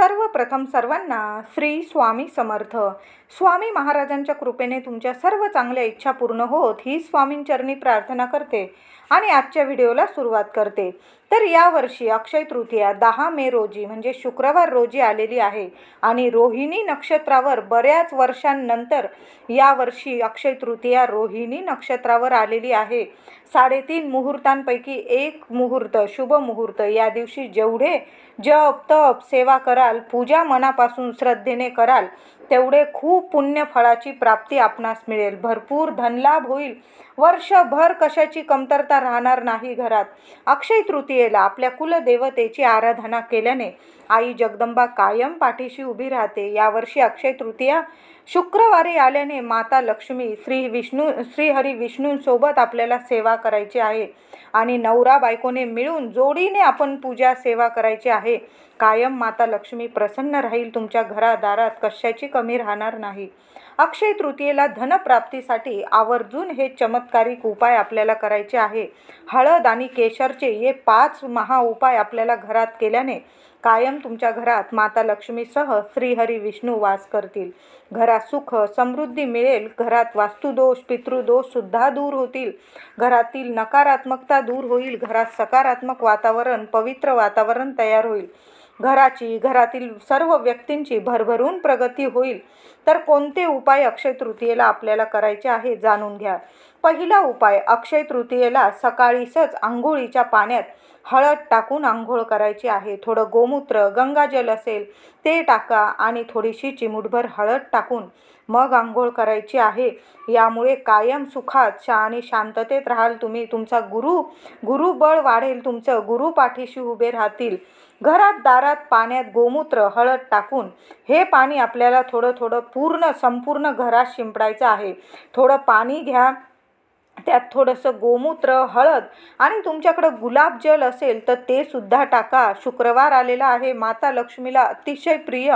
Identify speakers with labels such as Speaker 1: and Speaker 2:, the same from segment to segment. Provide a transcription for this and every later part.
Speaker 1: सर्वप्रथम सर्वांना श्री स्वामी समर्थ. स्वामी महाराजांच्या कृपेने तुमच्या सर्व चांगल्या इच्छा पूर्ण होत ही स्वामींचरणी प्रार्थना करते आणि आजच्या व्हिडिओला सुरुवात करते. तर यावर्षी अक्षय तृतीया 10 मे रोजी म्हणजे शुक्रवार रोजी आलेली आहे आणि रोहिणी नक्षत्रावर बऱ्याच वर्षांनंतर यावर्षी अक्षय तृतीया रोहिणी नक्षत्रावर आलेली आहे. 3.5 मुहूर्तांपैकी एक मुहूर्त शुभ मुहूर्त. या दिवशी जेवढे जप तप सेवा कराल, पूजा मनापासून श्रद्धेने कराल, तेवढे खूप पुण्य फळाची प्राप्ती आपणास मिळेल. भरपूर धनलाभ होईल. वर्षभर कशाची कमतरता राहणार नाही घरात. अक्षय तृतीयेला आपल्या कुलदेवतेची आराधना केल्याने आई जगदंबा कायम पाठीशी उभी राहते. यावर्षी अक्षय तृतीया शुक्रवारी आल्याने माता लक्ष्मी श्रीहरी विष्णूंसोबत आपल्याला सेवा करायची आहे आणि नवरा बायकोने मिळून जोडीने आपण पूजा सेवा करायची आहे. कायम माता लक्ष्मी प्रसन्न राहील. तुमच्या घरादारात कशाची कमी राहणार नाही. अक्षय तृतीयेला धनप्राप्तीसाठी आवर्जून हे चमत्कारिक उपाय आपल्याला करायचे आहे. हळद आणि केशरचे हे 5 महाउपाय आपल्याला घरात केल्याने कायम तुमच्या घरात माता लक्ष्मीसह श्रीहरी विष्णू वास करतील. घरात सुख समृद्धी मिळेल. घरात वास्तुदोष पितृदोष सुद्धा दूर होतील. घरातील नकारात्मकता दूर होईल. घरात सकारात्मक वातावरण पवित्र वातावरण तयार होईल. घरातील सर्व व्यक्तींची भरभरून प्रगती होईल. तर कोणते उपाय अक्षय तृतीयेला आपल्याला करायचे आहे जाणून घ्या. पहिला उपाय, अक्षय तृतीयेला सकाळीच आंघोळीच्या पाण्यात हळद टाकून आंघोळ करायची आहे. थोडं गोमूत्र गंगाजल असेल ते टाका आणि थोडीशी चिमूटभर हळद टाकून मग आंघोळ करायची आहे. यामुळे कायम सुखात आणि शांततेत राहाल तुम्ही. तुमचा गुरुबळ वाढेल. तुमचं गुरु पाठीशी उभे राहतील. घरात दारात पाण्यात गोमूत्र हळद टाकून हे पाणी आपल्याला थोडं संपूर्ण घरात शिंपडायचं आहे. थोडं पाणी घ्या, त्यात थोडंसं गोमूत्र हळद आणि तुमच्याकडं गुलाबजल असेल तर ते सुद्धा टाका. शुक्रवार आलेला आहे. माता लक्ष्मीला अतिशय प्रिय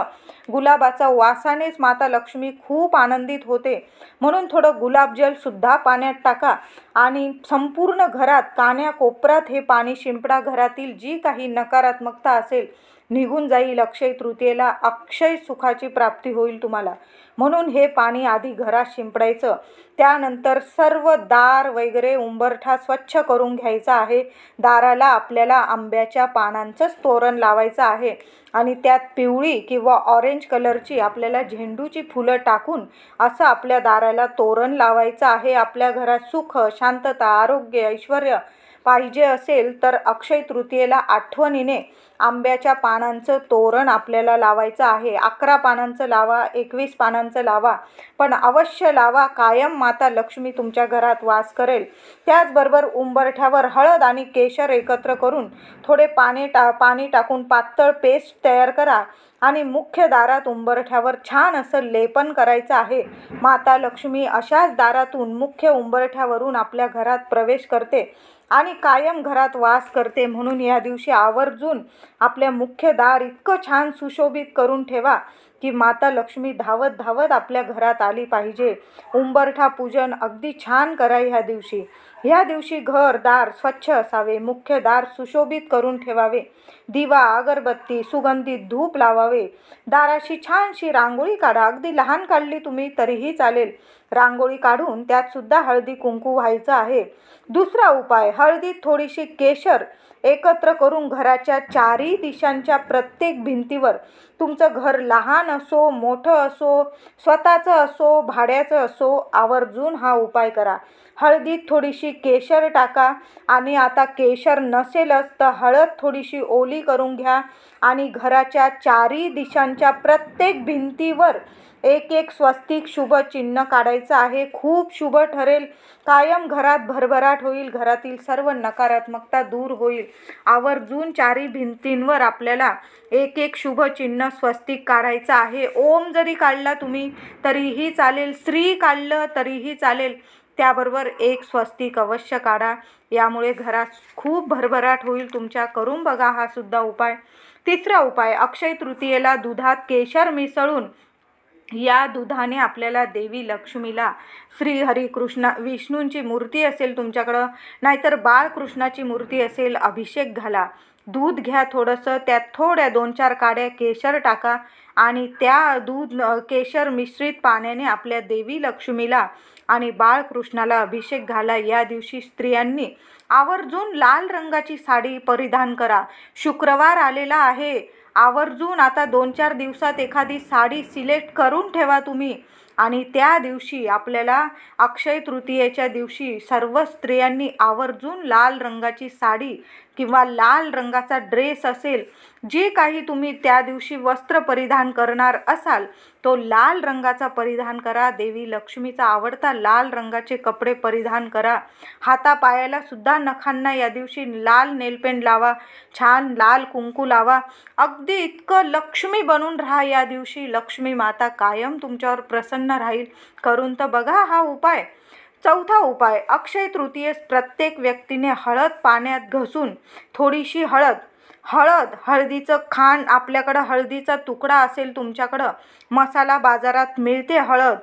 Speaker 1: गुलाबाचा वासानेच माता लक्ष्मी खूप आनंदित होते. म्हणून थोडं गुलाबजल सुद्धा पाण्यात टाका आणि संपूर्ण घरात कान्याकोपऱ्यात हे पाणी शिंपडा. घरातील जी काही नकारात्मकता असेल निघून जाईल. अक्षय तृतीयेला अक्षय सुखाची प्राप्ती होईल तुम्हाला. म्हणून हे पाणी आधी घरात शिंपडायचं. त्यानंतर सर्व दार वगैरे उंबरठा स्वच्छ करून घ्यायचा आहे. दाराला आपल्याला आंब्याच्या पानांचंच तोरण लावायचं आहे आणि त्यात पिवळी किंवा ऑरेंज कलरची आपल्याला झेंडूची फुलं टाकून असं आपल्या दाराला तोरण लावायचं आहे. आपल्या घरात सुख शांतता आरोग्य ऐश्वर्य पाहिजे असेल तर अक्षय तृतीयेला आठवणीने आंब्याच्या पानांचं तोरण आपल्याला लावायचं आहे. 11 पानांचं लावा 21 पानांचं लावा, पण अवश्य लावा. कायम माता लक्ष्मी तुमच्या घरात वास करेल. त्याचबरोबर उंबरठ्यावर हळद आणि केशर एकत्र करून थोडे पाणी टाकून पातळ पेस्ट तयार करा आणि मुख्य दारात उंबरठ्यावर छान असं लेपन करायचं आहे. माता लक्ष्मी अशाच दारातून मुख्य उंबरठ्यावरून आपल्या घरात प्रवेश करते आणि कायम घरात वास करते. म्हणून या दिवशी आवर्जून आपल्या मुख्य दार इतकं छान सुशोभित करून ठेवा की माता लक्ष्मी धावत धावत आपल्या घरात आली पाहिजे. उंबरठा पूजन अगदी छान करा ह्या दिवशी घर दार स्वच्छ असावे. मुख्य दार सुशोभित करून ठेवावे. दिवा अगरबत्ती सुगंधित धूप लावावे. दाराशी छानशी रांगोळी काढा. अगदी लहान काढली तुम्ही तरीही चालेल. रांगोळी काढून त्यात सुद्धा हळदी कुंकू व्हायचं आहे. दुसरा उपाय, हळदीत थोडीशी केशर एकत्र करून घराच्या 4ही दिशांच्या प्रत्येक भिंतीवर, तुमचं घर लहान असो मोठं असो स्वतःचं असो भाड्याचं असो, आवर्जून हा उपाय करा. हळदीत थोडीशी केशर टाका आणि आता केशर नसेलच तर हळद थोडीशी ओली करून घ्या आणि घराच्या 4ही दिशांच्या प्रत्येक भिंतीवर एक स्वस्तिक शुभ चिन्ह काढायचं आहे. खूप शुभ ठरेल. कायम घरात भरभराट होईल. घरातील सर्व नकारात्मकता दूर होईल. आवर्जून 4ही भिंतींवर आपल्याला एक शुभ चिन्ह स्वस्तिक काढायचं आहे. ओम जरी काढला तुम्ही तरीही चालेल. श्री काढलं तरीही चालेल. त्याबरोबर एक स्वस्तिक अवश्य काढा. यामुळे घरात खूप भरभराट होईल तुमच्या. करून बघा हा सुद्धा उपाय. तिसरा उपाय, अक्षय तृतीयेला दुधात केशर मिसळून या दुधाने आपल्याला देवी लक्ष्मीला श्री कृष्ण विष्णूंची मूर्ती असेल तुमच्याकडं नाहीतर बाळकृष्णाची मूर्ती असेल अभिषेक घाला दूध घ्या थोडंसं, त्यात थोड्या 2-4 काड्या केशर टाका आणि त्या केशर मिश्रित पाण्याने आपल्या देवी लक्ष्मीला आणि बाळकृष्णाला अभिषेक घाला. या दिवशी स्त्रियांनी आवर्जून लाल रंगाची साडी परिधान करा. शुक्रवार आलेला आहे, आवर्जून आता 2-4 दिवसात एखादी साडी सिलेक्ट करून ठेवा तुम्ही. आणि त्या दिवशी आपल्याला अक्षय तृतीयेच्या दिवशी सर्व स्त्रियांनी आवर्जून लाल रंगाची साडी किंवा लाल रंगाचा ड्रेस असेल, जे काही तुम्ही त्या दिवशी वस्त्र परिधान करणार असाल तो लाल रंगाचा परिधान करा. देवी लक्ष्मीचा आवडता लाल रंगाचे कपडे परिधान करा. हातापायाला सुद्धा नखांना या दिवशी लाल नेलपेंट लावा, छान लाल कुंकू लावा. अगदी इतकं लक्ष्मी बनून राहा या दिवशी. लक्ष्मी माता कायम तुमच्यावर प्रसन्न राहील. करून तर बघा हा उपाय. चौथा उपाय, अक्षय तृतीयेस प्रत्येक व्यक्तीने हळद पाण्यात घसून थोडीशी हळदीचं खांड, आपल्याकडं हळदीचा तुकडा असेल तुमच्याकडं, मसाला बाजारात मिळते हळद,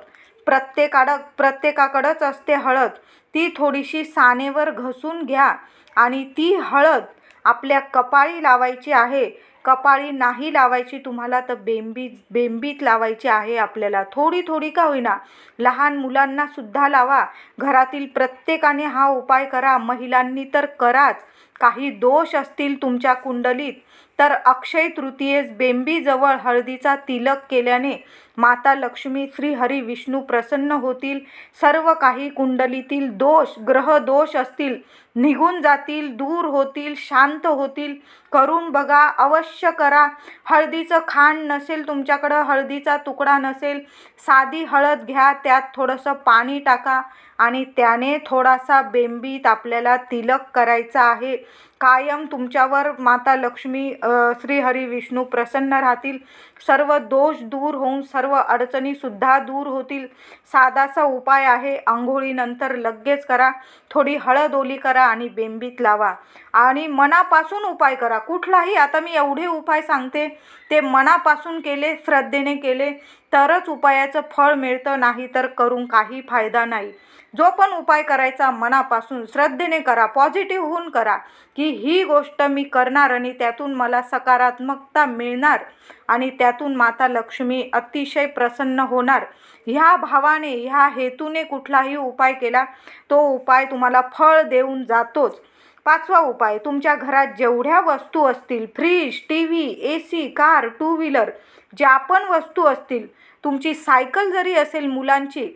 Speaker 1: प्रत्येकाकडंच असते हळद, ती थोडीशी सानेवर घसून घ्या आणि ती हळद आपल्या कपाळी लावायची आहे. कपाळी नाही लावायची तुम्हाला तर बेंबीत लावायची आहे आपल्याला. थोडी का होईना, लहान मुलांना सुद्धा लावा. घरातील प्रत्येकाने हा उपाय करा. महिलांनी तर कराच. काही दोष असतील तुमच्या कुंडलीत तर अक्षय तृतीयेस बेंबीजवळ हळदीचा तिलक केल्याने माता लक्ष्मी, श्री हरी विष्णू प्रसन्न होतील. सर्व काही कुंडलीतील दोष, ग्रह दोष असतील निघून जातील, दूर होतील, शांत होतील. करून बघा, अवश्य करा. हळदीचं खांड नसेल तुमच्याकडं, हळदीचा तुकडा नसेल, साधी हळद घ्या, त्यात थोडंसं पाणी टाका आणि त्याने थोडासा बेंबीत आपल्याला तिलक करायचा आहे. कायम तुमच्यावर माता लक्ष्मी, श्री हरी विष्णू प्रसन्न राहतील. सर्व दोष दूर होऊन सर्व अडचणीसुद्धा दूर होतील. साधासा उपाय आहे. आंघोळीनंतर लगेच करा. थोडी हळद ओली करा आणि बेंबीत लावा आणि मनापासून उपाय करा. कुठलाही, आता मी एवढे उपाय सांगते ते मनापासून केले, श्रद्धेने केले तरच उपायाचं फळ मिळतं, नाही तर करून काही फायदा नाही. जो पण उपाय करायचा मनापासून श्रद्धेने करा, पॉझिटिव्ह होऊन करा की ही गोष्ट मी करणार आणि त्यातून मला सकारात्मकता मिळणार आणि त्यातून माता लक्ष्मी अतिशय प्रसन्न होणार. ह्या भावाने, ह्या हेतूने कुठलाही उपाय केला तो उपाय तुम्हाला फळ देऊन जातोच. पाचवा उपाय, तुमच्या घरात जेवढ्या वस्तू असतील, fridge, TV, AC, car, 2 wheeler, ज्या पण वस्तू असतील, तुमची सायकल जरी असेल मुलांची,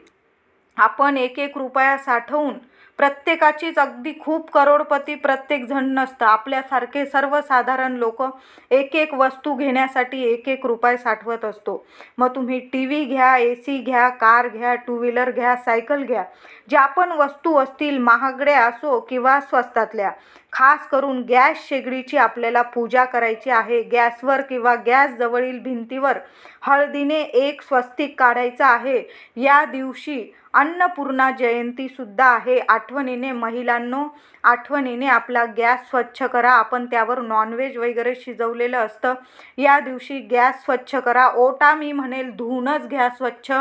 Speaker 1: आपण 1-1 रुपया साठवून, प्रत्येकाचीच अगदी खूप करोडपती प्रत्येक जण नसतं, आपल्यासारखे सर्वसाधारण लोक 1-1 वस्तू घेण्यासाठी 1-1 रुपये साठवत असतो. मग तुम्ही TV घ्या, AC घ्या, कार घ्या, 2 व्हीलर घ्या, सायकल घ्या, ज्या पण वस्तू असतील, महागड्या असो किंवा स्वस्तातल्या, खास करून गॅस शेगडीची आपल्याला पूजा करायची आहे. गॅसवर किंवा गॅस जवळील भिंतीवर हळदीने एक स्वस्तिक काढायचं आहे. या दिवशी अन्नपूर्णा जयंतीसुद्धा आहे. आठवणीने महिलांनो, आठवणीने आपला गॅस स्वच्छ करा. आपण त्यावर नॉनव्हेज वगैरे शिजवलेलं असतं. या दिवशी गॅस स्वच्छ करा. ओटा मी म्हणेल धुवूनच घ्या स्वच्छ.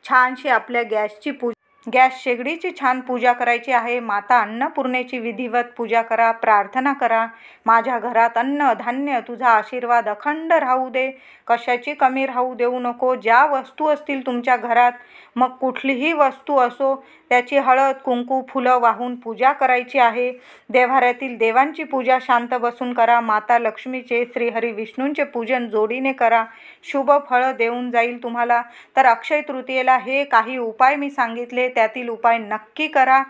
Speaker 1: छानशी आपल्या गॅस शेगडीची छान पूजा करायची आहे. माता अन्नपूर्णेची विधिवत पूजा करा, प्रार्थना करा. माझ्या घरात अन्न धान्य तुझा आशीर्वाद अखंड राहू दे, कशाची कमी राहू देऊ नको. ज्या वस्तू असतील तुमच्या घरात, मग कुठलीही वस्तू असो, त्याची हळद, कुंकू, फुलं वाहून पूजा करायची आहे. देव्हाऱ्यातील देवांची पूजा शांत बसून करा. माता लक्ष्मीचे, श्रीहरी विष्णूंचे पूजन जोडीने करा. शुभ फळं देऊन जाईल तुम्हाला. तर अक्षय तृतीयेला हे काही उपाय मी सांगितले, त्यातील उपाय नक्की करा.